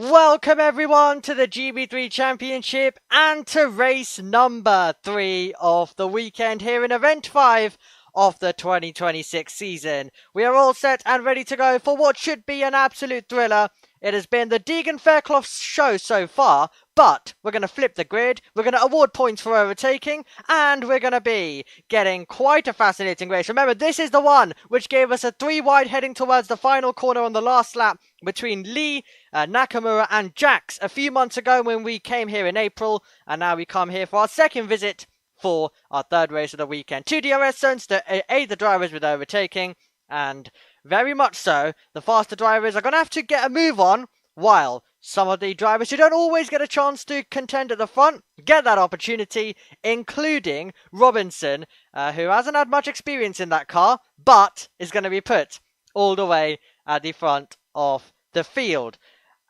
Welcome everyone to the GB3 Championship and to race number 3 of the weekend here in Event 5 of the 2026 season. We are all set and ready to go for what should be an absolute thriller. It has been the Deegan Fairclough show so far, but we're going to flip the grid, we're going to award points for overtaking, and we're going to be getting quite a fascinating race. Remember, this is the one which gave us a 3 wide heading towards the final corner on the last lap between Lee, Nakamura and Jax a few months ago when we came here in April, and now we come here for our second visit for our third race of the weekend. 2 DRS zones to aid the drivers with overtaking, and very much so, the faster drivers are going to have to get a move on, while some of the drivers who don't always get a chance to contend at the front get that opportunity, including Robinson, who hasn't had much experience in that car, but is going to be put all the way at the front of the field.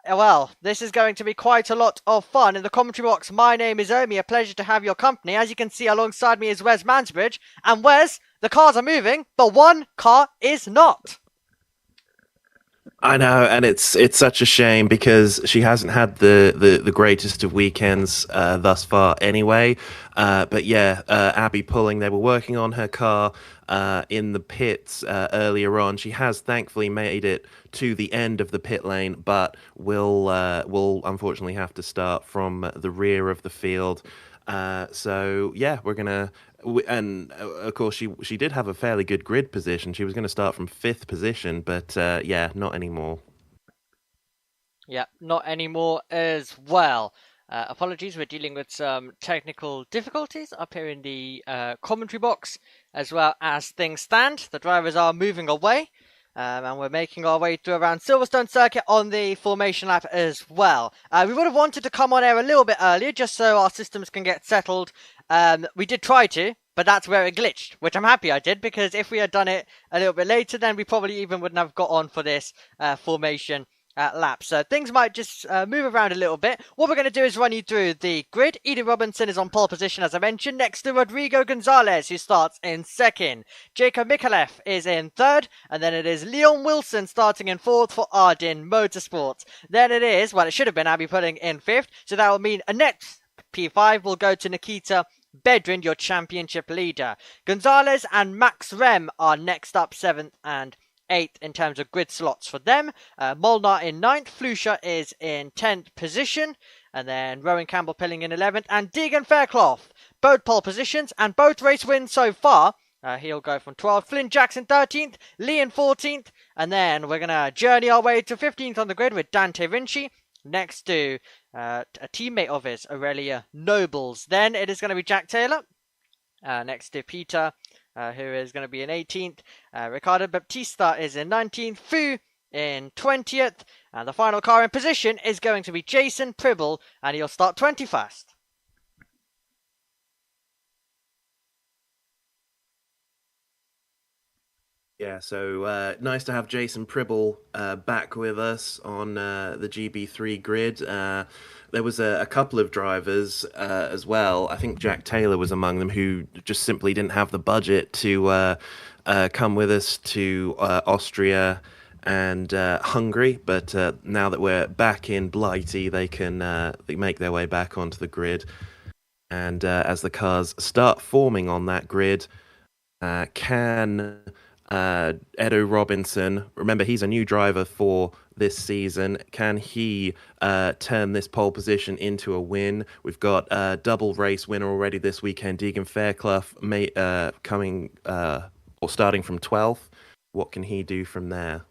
Well, this is going to be quite a lot of fun. In the commentary box, my name is Omi. A pleasure to have your company. As you can see, alongside me is Wes Mansbridge. And Wes, the cars are moving, but one car is not. I know, and it's such a shame because she hasn't had the greatest of weekends thus far anyway. But yeah, Abby Pulling, they were working on her car in the pits earlier on. She has thankfully made it to the end of the pit lane, but will unfortunately have to start from the rear of the field. So yeah, we're gonna, and of course she did have a fairly good grid position. She was going to start from 5th position, but yeah, not anymore. Yeah, not anymore as well. Apologies, we're dealing with some technical difficulties up here in the commentary box. As well as things stand, the drivers are moving away. And we're making our way through around Silverstone circuit on the formation lap as well. We would have wanted to come on air a little bit earlier just so our systems can get settled. We did try to, but that's where it glitched, which I'm happy I did, because if we had done it a little bit later, then we probably even wouldn't have got on for this formation lap. So things might just move around a little bit. What we're going to do is run you through the grid. Edie Robinson is on pole position, as I mentioned, next to Rodrigo Gonzalez, who starts in 2nd. Jacob Micallef is in 3rd, and then it is Leon Wilson starting in 4th for JBMotorsports. Then it is, well, it should have been Abby Pudding in 5th, so that will mean a net P5 will go to Nikita Bedrin, your championship leader. Gonzalez and Max Rem are next up, 7th and 8th in terms of grid slots for them. Molnar in 9th, Flusha is in 10th position, and then Rowan Campbell Pilling in 11th, and Deegan Fairclough, both pole positions and both race wins so far. He'll go from 12th, Flynn Jackson 13th, Lee in 14th, and then we're going to journey our way to 15th on the grid with Dante Vinci, next to a teammate of his, Aurelia Nobles. Then it is going to be Jack Taylor, next to Peter, who is going to be in 18th. Ricardo Baptista is in 19th. Fu in 20th. And the final car in position is going to be Jason Pribble, and he'll start 21st. Yeah, so nice to have Jason Pribble back with us on the GB3 grid. There was a couple of drivers as well. I think Jack Taylor was among them, who just simply didn't have the budget to come with us to Austria and Hungary. But now that we're back in Blighty, they can make their way back onto the grid. And as the cars start forming on that grid, can Edo Robinson, remember he's a new driver for this season, can he turn this pole position into a win? We've got a double race winner already this weekend, Deegan Fairclough, coming or starting from 12th. What can he do from there?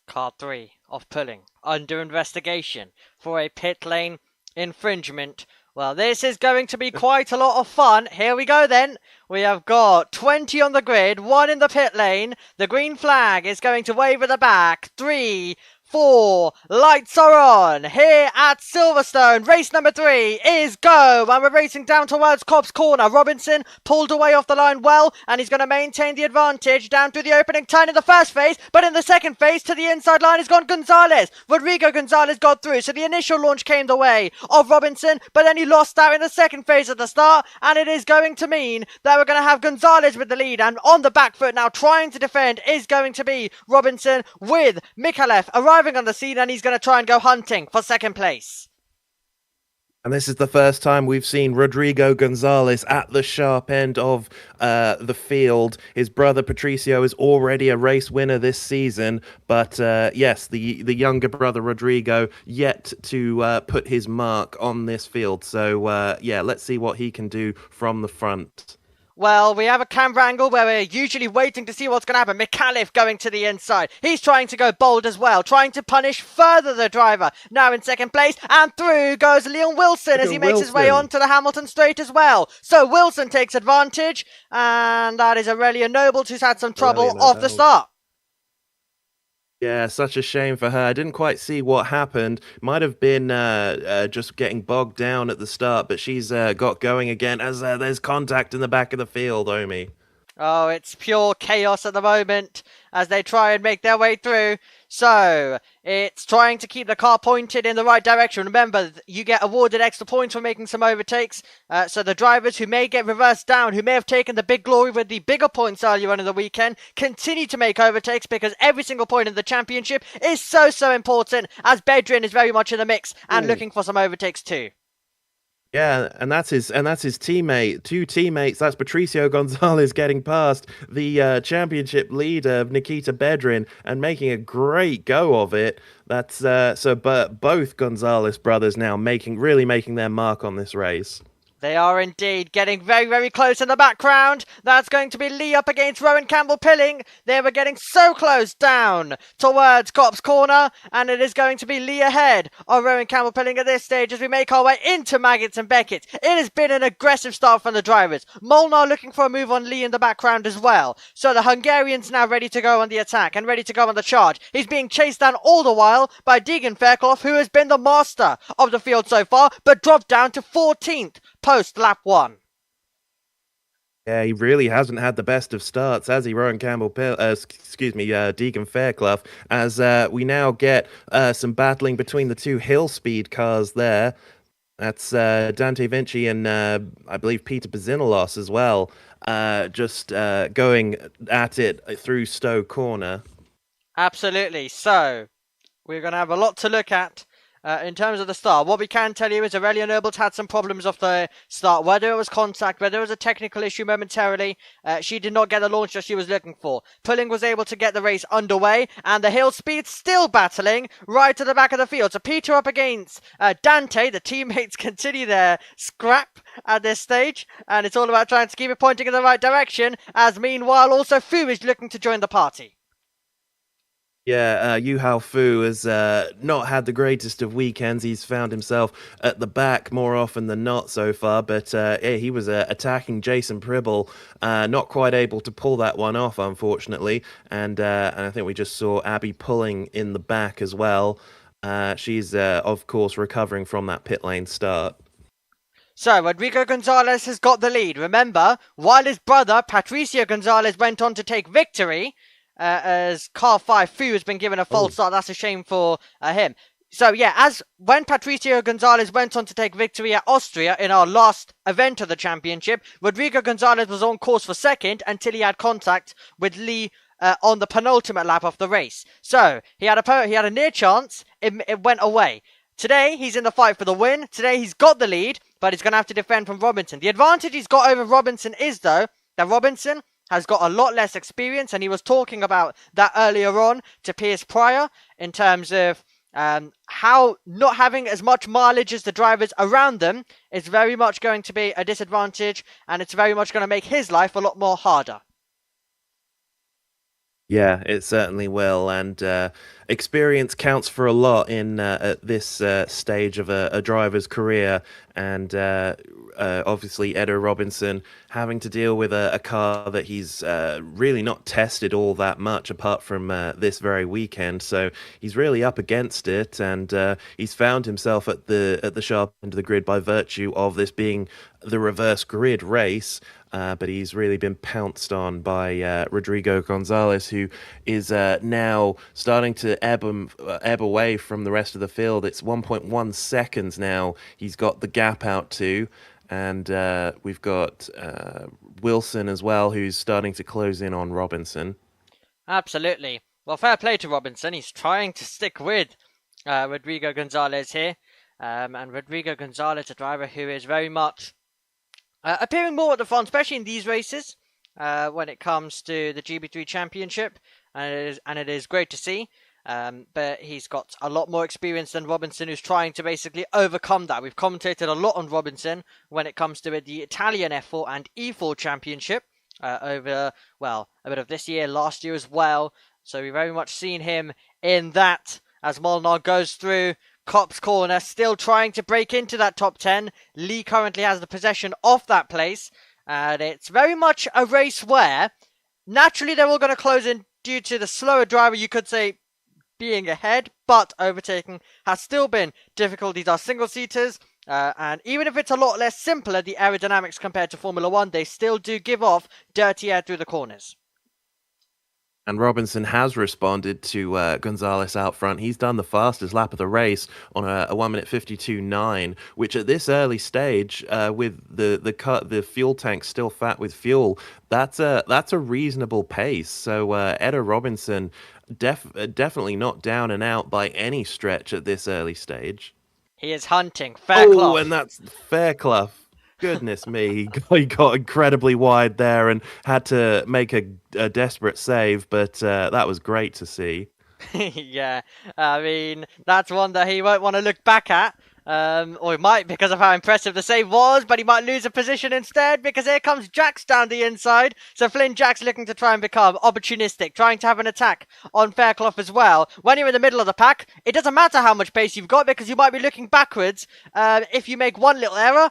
Car 3 of Pulling under investigation for a pit lane infringement. Well, this is going to be quite a lot of fun. Here we go then. We have got 20 on the grid, 1 in the pit lane. The green flag is going to wave at the back. 3, 4, lights are on here at Silverstone. Race number 3 is go, and we're racing down towards Cobb's Corner. Robinson pulled away off the line well, and he's going to maintain the advantage down through the opening turn in the first phase, but in the second phase to the inside line has gone Gonzalez. Rodrigo Gonzalez got through, so the initial launch came the way of Robinson, but then he lost out in the second phase at the start, and it is going to mean that we're going to have Gonzalez with the lead, and on the back foot now trying to defend is going to be Robinson with Micallef arriving arriving on the scene, and he's going to try and go hunting for second place. And this is the first time we've seen Rodrigo Gonzalez at the sharp end of the field. His brother Patricio is already a race winner this season, but yes, the younger brother Rodrigo yet to put his mark on this field. So yeah, let's see what he can do from the front. Well, we have a camera angle where we're usually waiting to see what's going to happen. McAuliffe going to the inside. He's trying to go bold as well, trying to punish further the driver. Now in second place, and through goes Leon Wilson as he makes his way onto the Hamilton straight as well. So Wilson takes advantage, and that is Aurelia Noble, who's had some trouble off the start. Yeah, such a shame for her. I didn't quite see what happened. Might have been just getting bogged down at the start, but she's got going again as there's contact in the back of the field, Omi. Oh, it's pure chaos at the moment as they try and make their way through. So, it's trying to keep the car pointed in the right direction. Remember, you get awarded extra points for making some overtakes. So the drivers who may get reversed down, who may have taken the big glory with the bigger points earlier on in the weekend, continue to make overtakes because every single point in the championship is so important, as Bedrin is very much in the mix and looking for some overtakes too. Yeah, and that's his teammate, two teammates. That's Patricio Gonzalez getting past the championship leader Nikita Bedrin and making a great go of it. That's but both Gonzalez brothers now really making their mark on this race. They are indeed getting very close in the background. That's going to be Lee up against Rowan Campbell-Pilling. They were getting so close down towards Cop's Corner, and it is going to be Lee ahead of Rowan Campbell-Pilling at this stage as we make our way into Maggots and Beckett. It has been an aggressive start from the drivers. Molnar looking for a move on Lee in the background as well. So the Hungarian's now ready to go on the attack and ready to go on the charge. He's being chased down all the while by Deegan Fairclough, who has been the master of the field so far, but dropped down to 14th. Post lap 1. Yeah, he really hasn't had the best of starts, has he, Rowan Deegan Fairclough, as we now get some battling between the two Hill Speed cars there. That's Dante Vinci and I believe Peter Bazinalos as well, just going at it through Stowe Corner. Absolutely. So, we're going to have a lot to look at. In terms of the start, what we can tell you is Aurelia Noble's had some problems off the start, whether it was contact, whether it was a technical issue momentarily. She did not get the launch that she was looking for. Pulling was able to get the race underway, and the Hill Speed still battling right to the back of the field. So Peter up against Dante. The teammates continue their scrap at this stage, and it's all about trying to keep it pointing in the right direction, as meanwhile also Fu is looking to join the party. Yeah, Yu Hao Fu has not had the greatest of weekends. He's found himself at the back more often than not so far, but yeah, he was attacking Jason Pribble, not quite able to pull that one off, unfortunately, and I think we just saw Abby pulling in the back as well. She's, of course, recovering from that pit lane start. So, Rodrigo Gonzalez has got the lead. Remember, while his brother, Patricio Gonzalez, went on to take victory, as car 5 Fu has been given a false start. That's a shame for him. So yeah, when Patricio Gonzalez went on to take victory at Austria in our last event of the championship, Rodrigo Gonzalez was on course for second until he had contact with Lee on the penultimate lap of the race. So he had a near chance. It went away. Today he's in the fight for the win. Today he's got the lead, but he's going to have to defend from Robinson. The advantage he's got over Robinson is though that Robinson has got a lot less experience, and he was talking about that earlier on to Piers Pryor in terms of how not having as much mileage as the drivers around them is very much going to be a disadvantage, and it's very much going to make his life a lot more harder. Yeah, it certainly will, and experience counts for a lot in at this stage of a driver's career, and obviously Edo Robinson having to deal with a car that he's really not tested all that much apart from this very weekend, so he's really up against it, and he's found himself at the sharp end of the grid by virtue of this being the reverse grid race. But he's really been pounced on by Rodrigo Gonzalez, who is now starting to ebb away from the rest of the field. It's 1.1 seconds now he's got the gap out to, and we've got Wilson as well, who's starting to close in on Robinson. Absolutely. Well, fair play to Robinson. He's trying to stick with Rodrigo Gonzalez here. And Rodrigo Gonzalez, a driver who is very much appearing more at the front, especially in these races, when it comes to the GB3 Championship. And it is great to see. But he's got a lot more experience than Robinson, who's trying to basically overcome that. We've commentated a lot on Robinson when it comes to the Italian F4 and E4 Championship over, well, a bit of this year, last year as well. So we've very much seen him in that as Molnar goes through Cop's corner, still trying to break into that top 10. Lee currently has the possession of that place. And it's very much a race where naturally they're all going to close in due to the slower driver, you could say, being ahead, but overtaking has still been difficult. These are single-seaters, and even if it's a lot less simpler, the aerodynamics compared to Formula 1, they still do give off dirty air through the corners. And Robinson has responded to Gonzalez out front. He's done the fastest lap of the race on a 1 minute 52.9, which at this early stage, with the fuel tank still fat with fuel, that's a reasonable pace. So Eda Robinson definitely not down and out by any stretch at this early stage. He is hunting Fairclough. Oh, and that's Fairclough. Goodness me, he got incredibly wide there and had to make a desperate save, but that was great to see. Yeah, I mean, that's one that he won't want to look back at. Or he might because of how impressive the save was, but he might lose a position instead because here comes Jax down the inside. So Flynn Jax looking to try and become opportunistic, trying to have an attack on Fairclough as well. When you're in the middle of the pack, it doesn't matter how much pace you've got because you might be looking backwards if you make one little error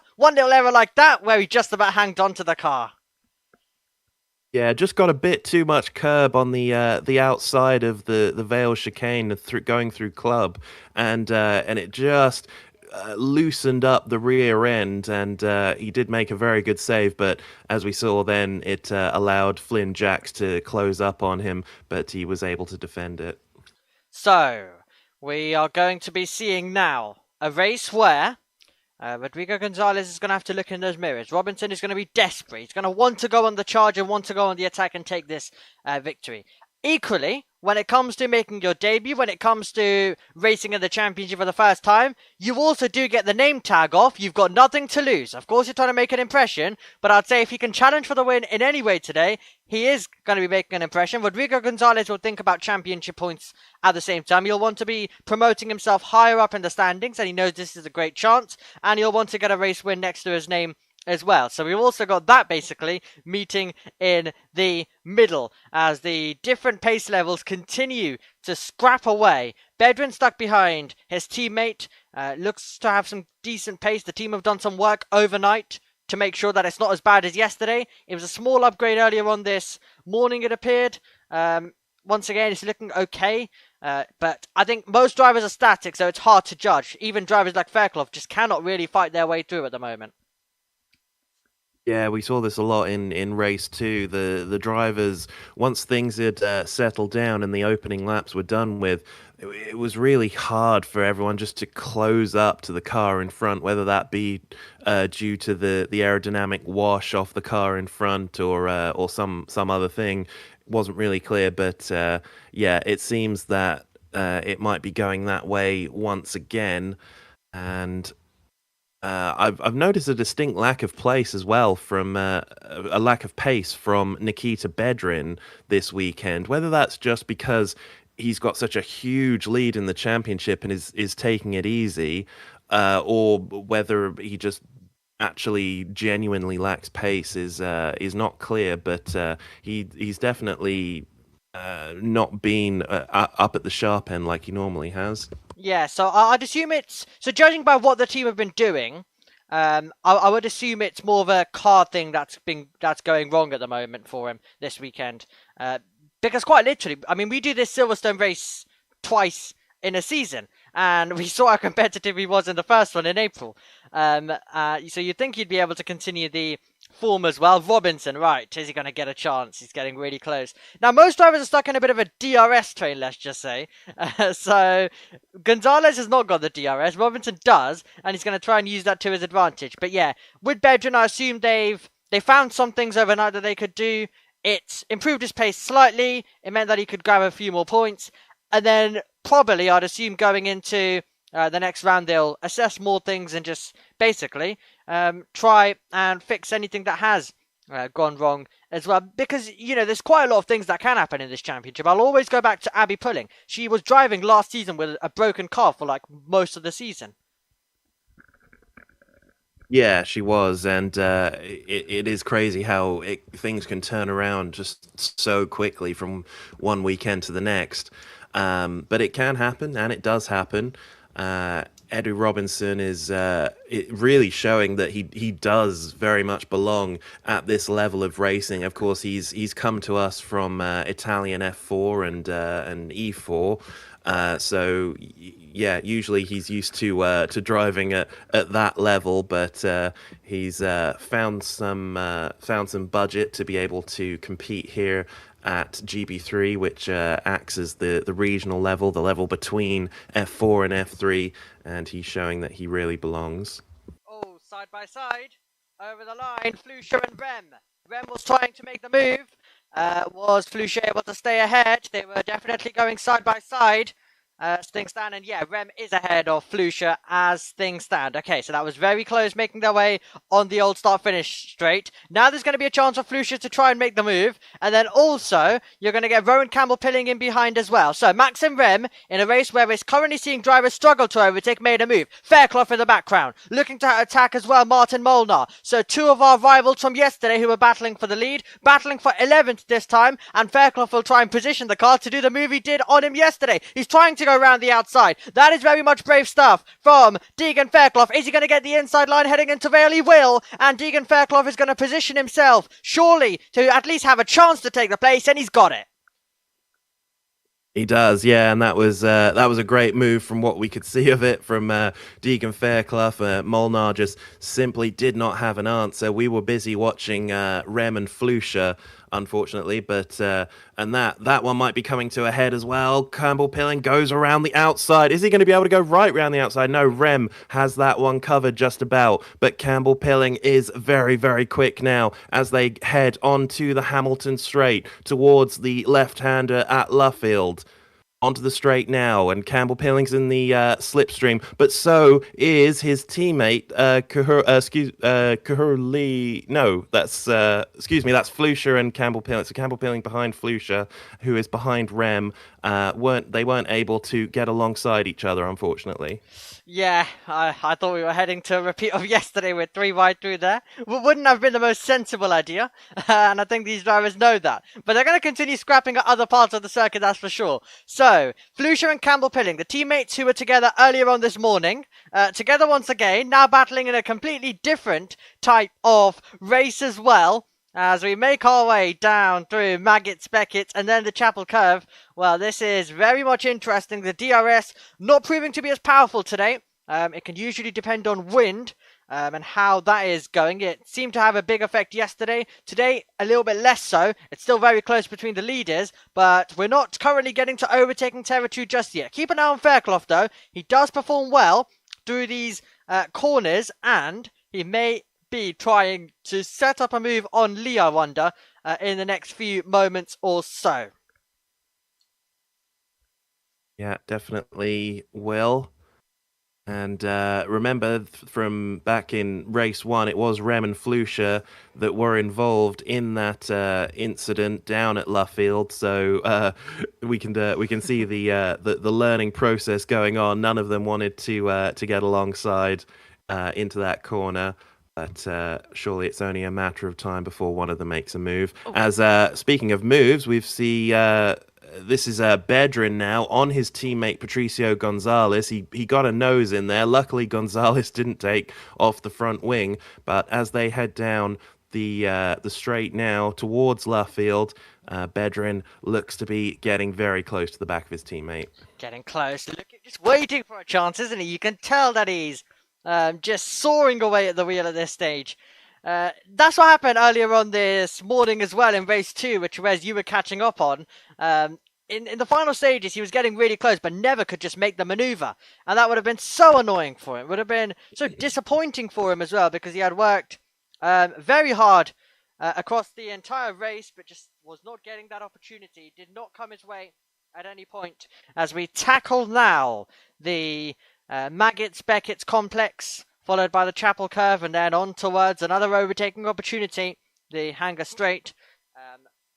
like that where he just about hanged onto the car. Yeah, just got a bit too much curb on the outside of the Vale chicane going through club, and it just loosened up the rear end, and he did make a very good save, but as we saw then, it allowed Flynn Jax to close up on him, but he was able to defend it. So, we are going to be seeing now a race where Rodrigo Gonzalez is going to have to look in those mirrors. Robinson is going to be desperate. He's going to want to go on the charge and want to go on the attack and take this victory. Equally, when it comes to making your debut, when it comes to racing in the championship for the first time, you also do get the name tag off. You've got nothing to lose. Of course, you're trying to make an impression, but I'd say if he can challenge for the win in any way today, he is going to be making an impression. Rodrigo Gonzalez will think about championship points at the same time. He'll want to be promoting himself higher up in the standings, and he knows this is a great chance, and he'll want to get a race win next to his name as well. So we've also got that basically meeting in the middle as the different pace levels continue to scrap away. Bedrin stuck behind his teammate, looks to have some decent pace. The team have done some work overnight to make sure that it's not as bad as yesterday. It was a small upgrade earlier on this morning, it appeared. Once again, it's looking okay. But I think most drivers are static, so it's hard to judge. Even drivers like Fairclough just cannot really fight their way through at the moment. Yeah, we saw this a lot in race 2. The drivers, once things had settled down and the opening laps were done with, it was really hard for everyone just to close up to the car in front, whether that be due to the aerodynamic wash off the car in front or some other thing. It wasn't really clear, but yeah, it seems that it might be going that way once again, and I've noticed a distinct lack of pace as well from a lack of pace from Nikita Bedrin this weekend. Whether that's just because he's got such a huge lead in the championship and is taking it easy, or whether he just actually genuinely lacks pace is not clear. But he's definitely not been up at the sharp end like he normally has. Yeah, so I'd assume it's... So judging by what the team have been doing, I would assume it's more of a car thing that's going wrong at the moment for him this weekend. Because quite literally, I mean, we do this Silverstone race twice in a season, and we saw how competitive he was in the first one in April. So you'd think he'd be able to continue the form as well. Robinson, right, is he going to get a chance? He's getting really close. Now, most drivers are stuck in a bit of a DRS train, let's just say. So Gonzalez has not got the DRS. Robinson does, and he's going to try and use that to his advantage. But yeah, with Bedrin, I assume they found some things overnight that they could do. it improved his pace slightly. It meant that he could grab a few more points. And then probably, I'd assume, going into the next round, they'll assess more things and just basically try and fix anything that has gone wrong as well. Because, you know, there's quite a lot of things that can happen in this championship. I'll always go back to Abby Pulling. She was driving last season with a broken car for like most of the season. Yeah, she was, and it is crazy how things can turn around just so quickly from one weekend to the next. But it can happen, and it does happen. Edu Robinson is really showing that he does very much belong at this level of racing. Of course, he's come to us from Italian F4 and E4. So yeah, usually he's used to driving at that level, but he's found some budget to be able to compete here at GB3, which acts as the regional level, the level between F4 and F3, and he's showing that he really belongs. Oh, side by side, over the line, Flusha and Rem. Rem was trying to make the move. Was Flusha able to stay ahead? They were definitely going side by side. As things stand, and yeah, Rem is ahead of Flusha as things stand. Okay, so that was very close, making their way on the old start-finish straight. Now there's going to be a chance for Flusha to try and make the move, and then also you're going to get Rowan Campbell pilling in behind as well. So Max and Rem, in a race where it's currently seeing drivers struggle to overtake, made a move. Fairclough in the background, looking to attack as well Martin Molnar. So two of our rivals from yesterday who were battling for the lead, battling for 11th this time, and Fairclough will try and position the car to do the move he did on him yesterday. He's trying to go around the outside. That is very much brave stuff from Deegan Fairclough. Is he going to get the inside line heading into Vale? He will, and Deegan Fairclough is going to position himself surely to at least have a chance to take the place, and he's got it. He does, yeah, and that was a great move from what we could see of it from Deegan Fairclough. Molnar just simply did not have an answer. We were busy watching Rem and Flusha, unfortunately, but and that one might be coming to a head as well. Campbell Pilling goes around the outside. Is he going to be able to go right around the outside? No, Rem has that one covered just about, but Campbell Pilling is very, very quick now as they head onto the Hamilton Straight towards the left-hander at Luffield. Onto the straight now, and Campbell Pilling's in the slipstream, but so is his teammate, Kahurli. No, that's that's Flusha and Campbell Pilling. So Campbell Pilling behind Flusha, who is behind Rem. Weren't able to get alongside each other, unfortunately. Yeah, I thought we were heading to a repeat of yesterday with 3 wide through there. Wouldn't have been the most sensible idea, and I think these drivers know that. But they're going to continue scrapping at other parts of the circuit, that's for sure. So, Flusha and Campbell Pilling, the teammates who were together earlier on this morning, together once again, now battling in a completely different type of race as well. As we make our way down through Maggots, Beckett, and then the Chapel Curve. Well, this is very much interesting. The DRS not proving to be as powerful today. It can usually depend on wind and how that is going. It seemed to have a big effect yesterday. Today, a little bit less so. It's still very close between the leaders, but we're not currently getting to overtaking territory just yet. Keep an eye on Fairclough, though. He does perform well through these corners, and he may be trying to set up a move on Leo, I wonder, in the next few moments or so. Yeah, definitely will. And remember from back in race 1, it was Rem and Flusha that were involved in that incident down at Luffield. So we can see the learning process going on. None of them wanted to get alongside into that corner. But surely it's only a matter of time before one of them makes a move. Oh. As speaking of moves, we see this is Bedrin now on his teammate Patricio Gonzalez. He got a nose in there. Luckily, Gonzalez didn't take off the front wing. But as they head down the straight now towards Luffield, Bedrin looks to be getting very close to the back of his teammate. Getting close. Look, just waiting for a chance, isn't he? You can tell that he's just soaring away at the wheel at this stage. That's what happened earlier on this morning as well in race 2, which Wes, you were catching up on. In the final stages, he was getting really close, but never could just make the maneuver. And that would have been so annoying for him. It would have been so disappointing for him as well, because he had worked very hard across the entire race, but just was not getting that opportunity, did not come his way at any point. As we tackle now the Maggots-Beckett's complex, followed by the Chapel Curve, and then on towards another overtaking opportunity, the Hanger Straight.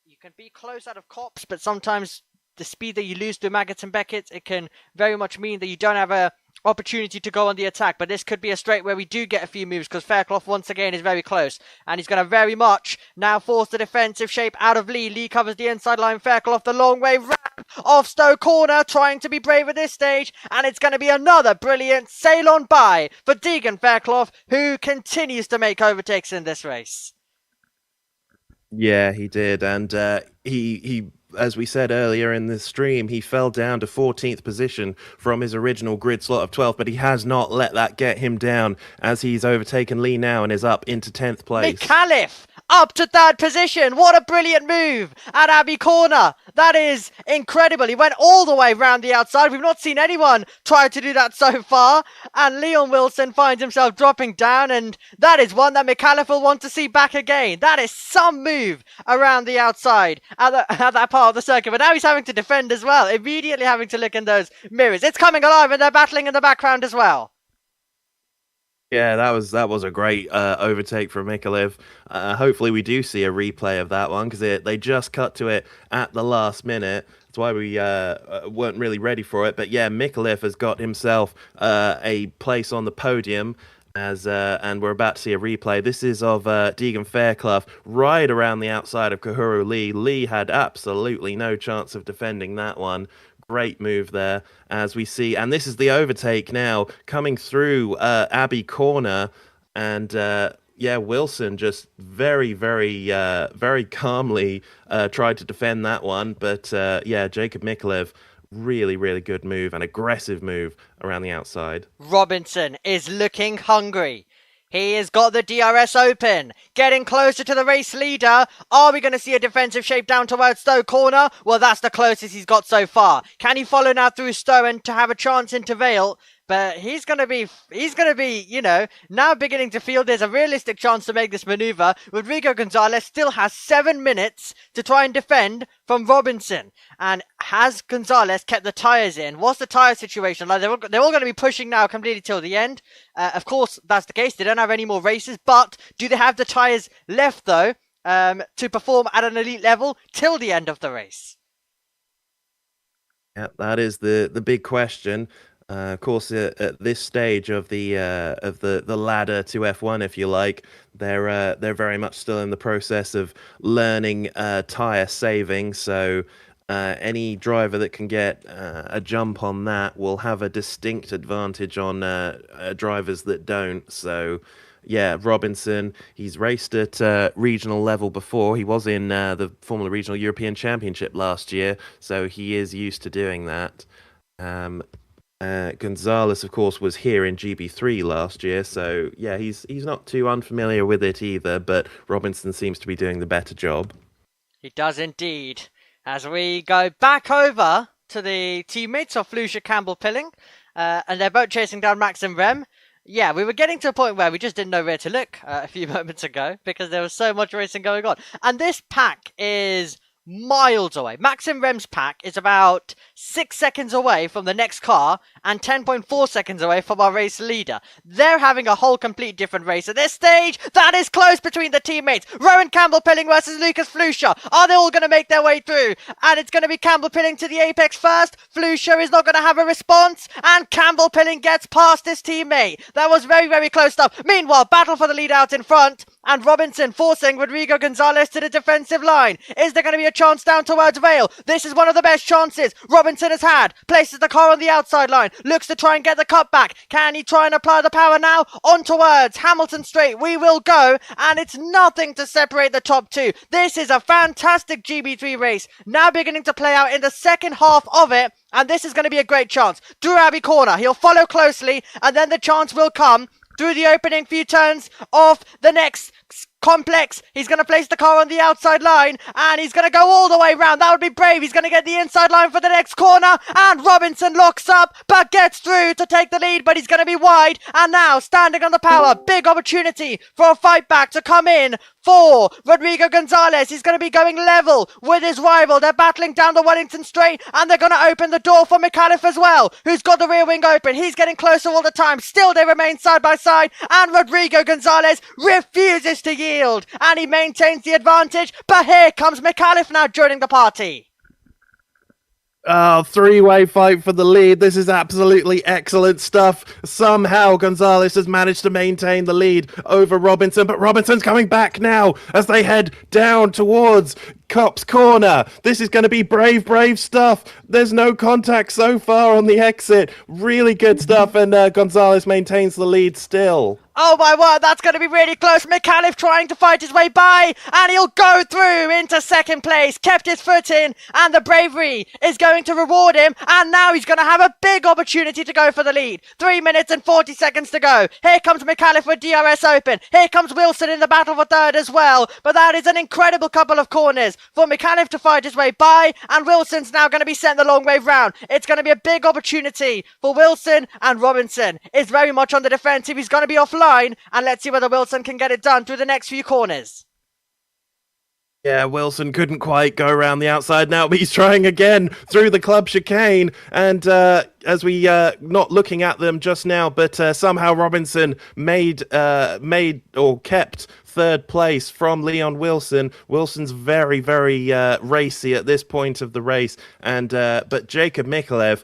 You can be close out of cops, but sometimes the speed that you lose to Maggots and Beckett, it can very much mean that you don't have a opportunity to go on the attack. But this could be a straight where we do get a few moves, because Fairclough once again is very close, and he's going to very much now force the defensive shape out of Lee. Lee covers the inside line. Fairclough the long way round off Stowe Corner, trying to be brave at this stage, and it's going to be another brilliant sail on by for Deegan Fairclough, who continues to make overtakes in this race. Yeah, he did, and he, as we said earlier in the stream, he fell down to 14th position from his original grid slot of 12th, but he has not let that get him down, as he's overtaken Lee now and is up into 10th place. McAuliffe up to 3rd position. What a brilliant move at Abbey Corner. That is incredible. He went all the way round the outside. We've not seen anyone try to do that so far. And Leon Wilson finds himself dropping down, and that is one that McAuliffe will want to see back again. That is some move around the outside at that part of the circuit. But now he's having to defend as well, immediately having to look in those mirrors. It's coming alive, and they're battling in the background as well. Yeah, that was a great overtake from McAuliffe. Hopefully we do see a replay of that one, because they just cut to it at the last minute. That's why we weren't really ready for it. But yeah, McAuliffe has got himself a place on the podium, and we're about to see a replay. This is of Deegan Fairclough right around the outside of Kahuru Lee. Lee had absolutely no chance of defending that one. Great move there, as we see. And this is the overtake now coming through Abbey Corner. And yeah, Wilson just very, very calmly tried to defend that one. But yeah, Jacob McAuliffe, really, really good move, an aggressive move around the outside. Robinson is looking hungry. He has got the DRS open, getting closer to the race leader. Are we going to see a defensive shape down towards Stowe Corner? Well, that's the closest he's got so far. Can he follow now through Stowe and to have a chance into Vale? But he's going to be, you know, now beginning to feel there's a realistic chance to make this maneuver. Rodrigo Gonzalez still has 7 minutes to try and defend from Robinson. And has Gonzalez kept the tyres in? What's the tyre situation like? They're all going to be pushing now completely till the end. Of course, that's the case. They don't have any more races. But do they have the tyres left, though, to perform at an elite level till the end of the race? Yeah, that is the big question. Of course, at this stage of the ladder to F1, if you like, they're very much still in the process of learning tire saving. So any driver that can get a jump on that will have a distinct advantage on drivers that don't. So yeah, Robinson, he's raced at regional level before. He was in the Formula Regional European Championship last year, so he is used to doing that. Gonzalez, of course, was here in GB3 last year, so yeah, he's not too unfamiliar with it either, but Robinson seems to be doing the better job. He does indeed. As we go back over to the teammates of Flucia Campbell-Pilling, and they're both chasing down Max and Rem. Yeah, we were getting to a point where we just didn't know where to look a few moments ago, because there was so much racing going on. And this pack is miles away. Max and Rem's pack is about 6 seconds away from the next car and 10.4 seconds away from our race leader. They're having a whole complete different race at this stage. That is close between the teammates. Rowan Campbell-Pilling versus Lucas Flucia. Are they all going to make their way through? And it's going to be Campbell-Pilling to the apex first. Flucia is not going to have a response, and Campbell-Pilling gets past his teammate. That was very, very close stuff. Meanwhile, battle for the lead out in front, and Robinson forcing Rodrigo Gonzalez to the defensive line. Is there going to be a chance down towards Vale? This is one of the best chances Robinson has had. Places the car on the outside line. Looks to try and get the cut back. Can he try and apply the power now? On towards Hamilton Straight we will go, and it's nothing to separate the top two. This is a fantastic GB3 race now beginning to play out in the second half of it, and this is going to be a great chance. Drew Abbey Corner, he'll follow closely, and then the chance will come through the opening few turns of the next complex. He's going to place the car on the outside line, and he's going to go all the way round. That would be brave. He's going to get the inside line for the next corner, and Robinson locks up, but gets through to take the lead, but he's going to be wide, and now standing on the power. Big opportunity for a fight back to come in for Rodrigo Gonzalez. He's going to be going level with his rival. They're battling down the Wellington straight, and they're going to open the door for McAuliffe as well, who's got the rear wing open. He's getting closer all the time. Still, they remain side by side, and Rodrigo Gonzalez refuses to yield, and he maintains the advantage, but here comes McAuliffe now joining the party. Oh, three-way fight for the lead. This is absolutely excellent stuff. Somehow Gonzalez has managed to maintain the lead over Robinson, but Robinson's coming back now as they head down towards Cop's Corner. This is going to be brave stuff. There's no contact so far on the exit. Really good stuff, and Gonzalez maintains the lead still. Oh my word, that's going to be really close. McAuliffe trying to fight his way by, and he'll go through into second place. Kept his foot in, and the bravery is going to reward him, and now he's going to have a big opportunity to go for the lead. 3 minutes and 40 seconds to go. Here comes McAuliffe with DRS open. Here comes Wilson in the battle for third as well, but that is an incredible couple of corners for McAuliffe to fight his way by, and Wilson's now going to be sent the long way round. It's going to be a big opportunity for Wilson, and Robinson is very much on the defensive. He's going to be offline, and let's see whether Wilson can get it done through the next few corners. Yeah, Wilson couldn't quite go around the outside now, but he's trying again through the club chicane. And as we not looking at them just now, but somehow Robinson made or kept third place from Leon Wilson. Wilson's very racy at this point of the race, and but Jacob Mikolev,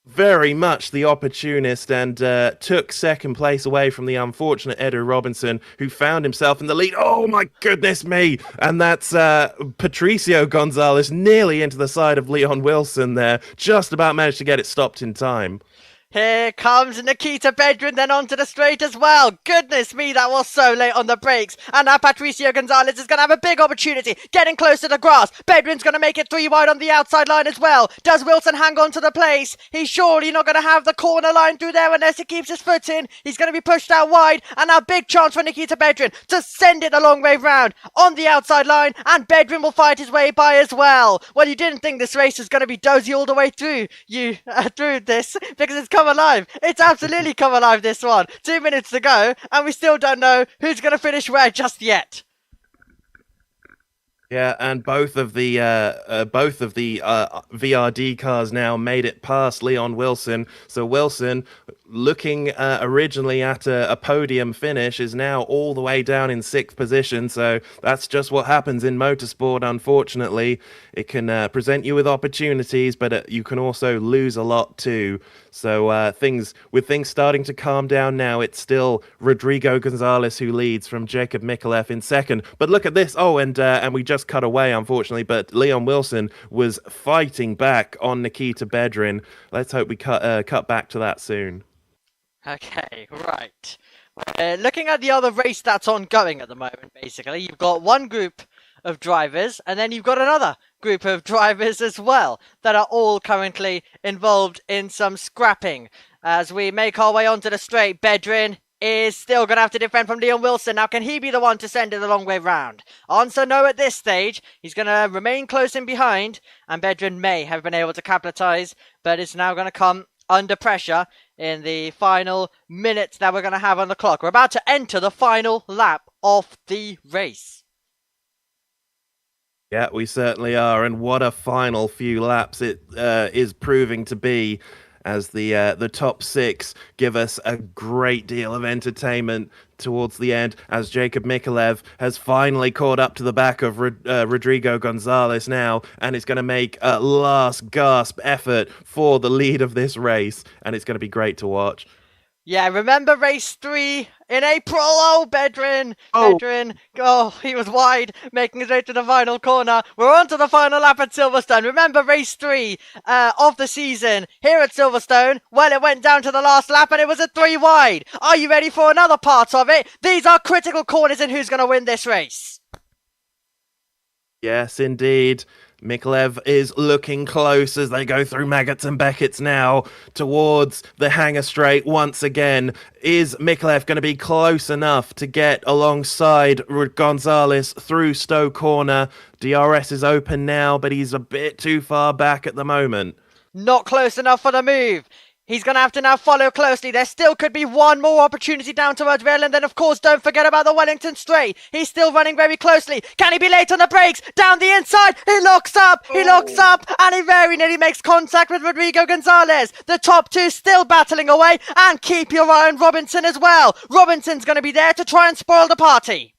very much the opportunist, and took second place away from the unfortunate Edu Robinson, who found himself in the lead. Oh my goodness me! And that's Patricio Gonzalez nearly into the side of Leon Wilson there. Just about managed to get it stopped in time. Here comes Nikita Bedrin, then onto the straight as well. Goodness me, that was so late on the brakes. And now Patricio Gonzalez is going to have a big opportunity, getting close to the grass. Bedrin's going to make it 3 wide on the outside line as well. Does Wilson hang on to the place? He's surely not going to have the corner line through there unless he keeps his foot in. He's going to be pushed out wide, and now big chance for Nikita Bedrin to send it a long way round on the outside line, and Bedrin will fight his way by as well. Well, you didn't think this race was going to be dozy all the way through through this, because it's come alive. It's absolutely come alive, this one. 2 minutes to go, and we still don't know who's going to finish where just yet. Yeah, and both of the VRD cars now made it past Leon Wilson. So Wilson, looking originally at a podium finish, is now all the way down in 6th position. So that's just what happens in motorsport, unfortunately. It can present you with opportunities, but you can also lose a lot too. So with things starting to calm down now, it's still Rodrigo Gonzalez who leads from Jacob Mikolev in second. But look at this. Oh, and we just cut away, unfortunately, but Leon Wilson was fighting back on Nikita Bedrin. Let's hope we cut back to that soon. Okay, right. Looking at the other race that's ongoing at the moment, basically, you've got one group of drivers, and then you've got another group of drivers as well that are all currently involved in some scrapping. As we make our way onto the straight, Bedrin is still going to have to defend from Leon Wilson. Now, can he be the one to send it a long way round? Answer no at this stage. He's going to remain close in behind, and Bedrin may have been able to capitalise, but it's now going to come under pressure in the final minutes that we're going to have on the clock. We're about to enter the final lap of the race. Yeah, we certainly are, and what a final few laps it is proving to be, as the top 6 give us a great deal of entertainment towards the end, as Jacob Mikolev has finally caught up to the back of Rodrigo Gonzalez now, and is going to make a last gasp effort for the lead of this race, and it's going to be great to watch. Yeah, remember race 3 in April? Oh, Bedrin! Oh, he was wide, making his way to the final corner. We're on to the final lap at Silverstone. Remember race 3 of the season here at Silverstone? Well, it went down to the last lap, and it was a 3 wide. Are you ready for another part of it? These are critical corners in who's going to win this race. Yes, indeed. Mikolev is looking close as they go through Maggots and Beckett's now towards the hangar straight once again. Is Mikolev going to be close enough to get alongside Gonzalez through Stowe Corner? DRS is open now, but he's a bit too far back at the moment. Not close enough for the move. He's going to have to now follow closely. There still could be one more opportunity down towards rail. And then, of course, don't forget about the Wellington Straight. He's still running very closely. Can he be late on the brakes? Down the inside. He looks up. He looks up. And he very nearly makes contact with Rodrigo Gonzalez. The top two still battling away. And keep your eye on Robinson as well. Robinson's going to be there to try and spoil the party.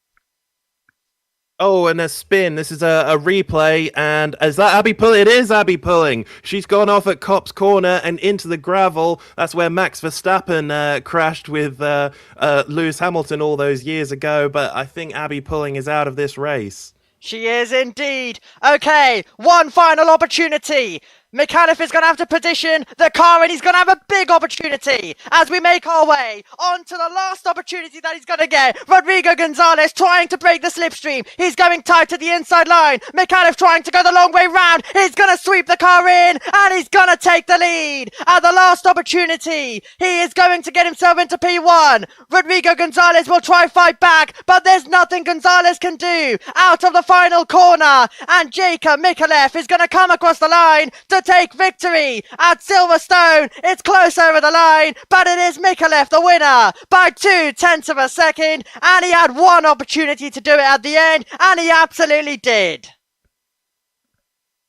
Oh, and a spin. This is a replay, and is that Abby Pulling? It is Abby Pulling. She's gone off at Copse Corner and into the gravel. That's where Max Verstappen crashed with Lewis Hamilton all those years ago, but I think Abby Pulling is out of this race. She is indeed. Okay, one final opportunity. Micallef is going to have to position the car, and he's going to have a big opportunity as we make our way on to the last opportunity that he's going to get. Rodrigo Gonzalez trying to break the slipstream. He's going tight to the inside line. Micallef trying to go the long way round. He's going to sweep the car in, and he's going to take the lead. At the last opportunity, he is going to get himself into P1. Rodrigo Gonzalez will try fight back, but there's nothing Gonzalez can do out of the final corner. And Jacob Micallef is going to come across the line to take victory at Silverstone. It's close over the line, but it is Micallef the winner by 0.2 of a second, and he had one opportunity to do it at the end, and he absolutely did.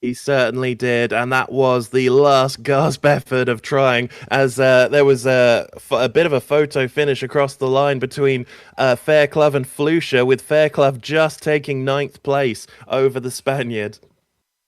He certainly did, and that was the last gasp effort of trying, as there was a bit of a photo finish across the line between Fairclough and Flusha, with Fairclough just taking 9th place over the Spaniard.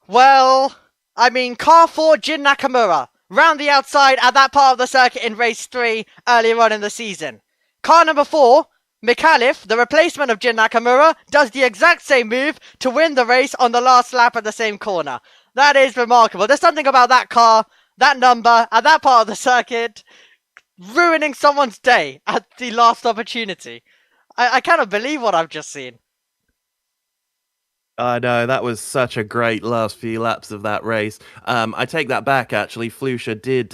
Well, I mean, car 4, Jin Nakamura, round the outside at that part of the circuit in race 3 earlier on in the season. Car number 4, Micallef, the replacement of Jin Nakamura, does the exact same move to win the race on the last lap at the same corner. That is remarkable. There's something about that car, that number, at that part of the circuit, ruining someone's day at the last opportunity. I cannot believe what I've just seen. I know, that was such a great last few laps of that race. I take that back, actually. Flusha did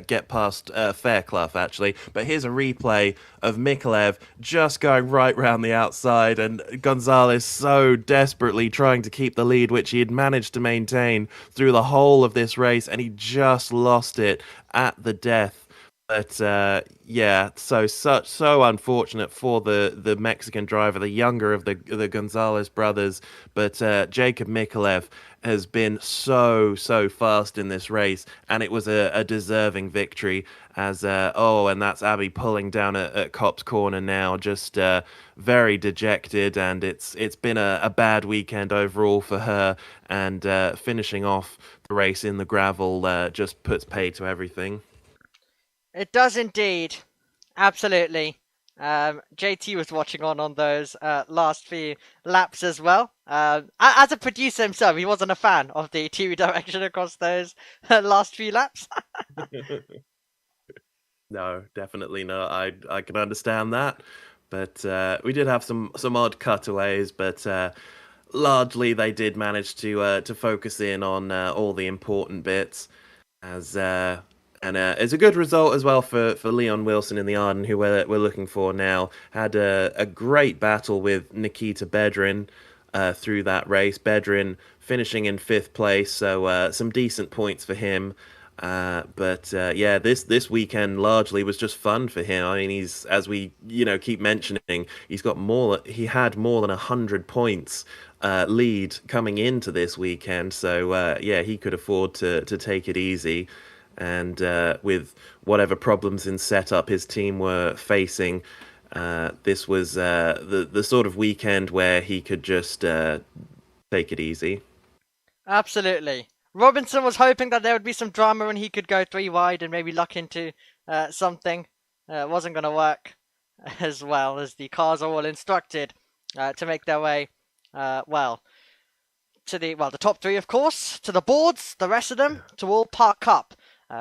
get past Fairclough, actually. But here's a replay of Micallef just going right round the outside, and Gonzalez so desperately trying to keep the lead, which he had managed to maintain through the whole of this race, and he just lost it at the death. But yeah, so unfortunate for the Mexican driver, the younger of the Gonzalez brothers. But Jacob Micallef has been so fast in this race, and it was a deserving victory. As and that's Abby Pulling down at Copse Corner now, just very dejected, and it's been a bad weekend overall for her. And finishing off the race in the gravel just puts pay to everything. It does indeed. Absolutely. JT was watching on those last few laps as well. As a producer himself, he wasn't a fan of the TV direction across those last few laps. No, definitely not. I can understand that. But we did have some odd cutaways, but largely they did manage to focus in on all the important bits. And it's a good result as well for Leon Wilson in the Arden, who we're looking for now. Had a great battle with Nikita Bedrin through that race. Bedrin finishing in 5th place, so some decent points for him. But yeah, this weekend largely was just fun for him. I mean, he's, as we keep mentioning, he had more than 100 points lead coming into this weekend. So yeah, he could afford to take it easy. And with whatever problems in setup his team were facing, this was the sort of weekend where he could just take it easy. Absolutely. Robinson was hoping that there would be some drama and he could go 3 wide and maybe luck into something. It wasn't going to work, as well as the cars are all instructed to make their way, to the top 3, of course, to the boards, the rest of them to all park up.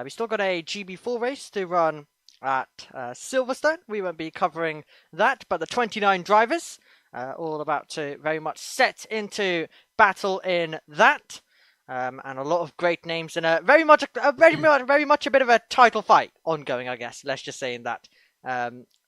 We still got a GB4 race to run at Silverstone. We won't be covering that, but the 29 drivers all about to very much set into battle in that. and a lot of great names, and very much a bit of a title fight ongoing, I guess. Let's just say in that,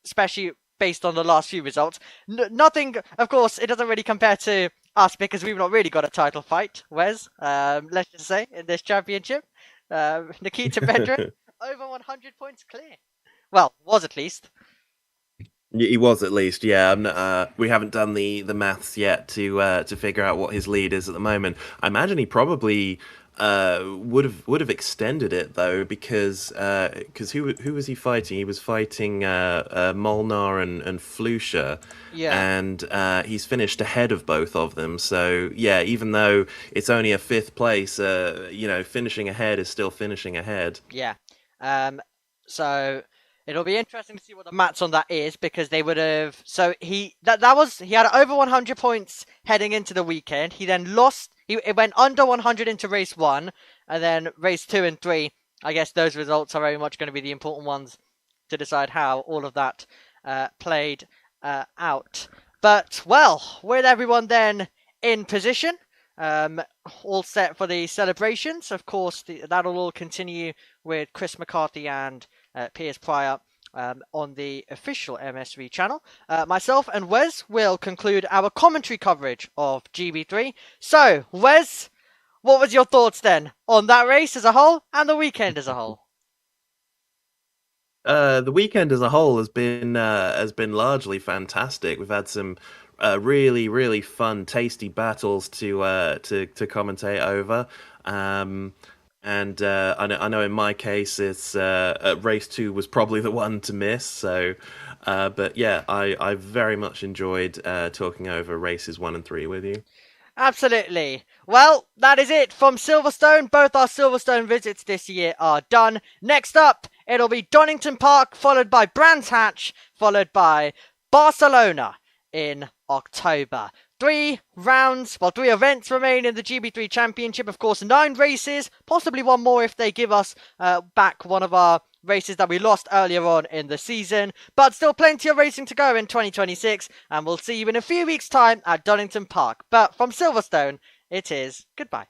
especially based on the last few results. Nothing, of course, it doesn't really compare to us because we've not really got a title fight, Wes. Let's just say in this championship, Nikita Bedrin over 100 points clear. Well, was at least. He was at least, yeah. We haven't done the maths yet to figure out what his lead is at the moment. I imagine he probably would have extended it though, because who was he fighting? He was fighting Molnar and Flusha, Yeah. And he's finished ahead of both of them. So yeah, even though it's only a 5th place, finishing ahead is still finishing ahead. Yeah. So it'll be interesting to see what the maths on that is, because they would have. So he had over 100 points heading into the weekend. He then lost. It went under 100 into race 1, and then race 2 and 3. I guess those results are very much going to be the important ones to decide how all of that played out. But well, with everyone then in position, all set for the celebrations. Of course, that'll all continue with Chris McCarthy and Piers Pryor on the official MSV channel. Myself and Wes will conclude our commentary coverage of GB3. So, Wes, what was your thoughts then on that race as a whole and the weekend as a whole? The weekend as a whole has been largely fantastic. We've had some really, really fun, tasty battles to commentate over. And I know in my case, it's race 2 was probably the one to miss. So, but yeah, I very much enjoyed talking over races 1 and 3 with you. Absolutely. Well, that is it from Silverstone. Both our Silverstone visits this year are done. Next up, it'll be Donington Park, followed by Brands Hatch, followed by Barcelona in October. 3 events remain in the GB3 Championship. Of course, 9 races, possibly one more if they give us back one of our races that we lost earlier on in the season. But still plenty of racing to go in 2026, and we'll see you in a few weeks' time at Donington Park. But from Silverstone, it is goodbye.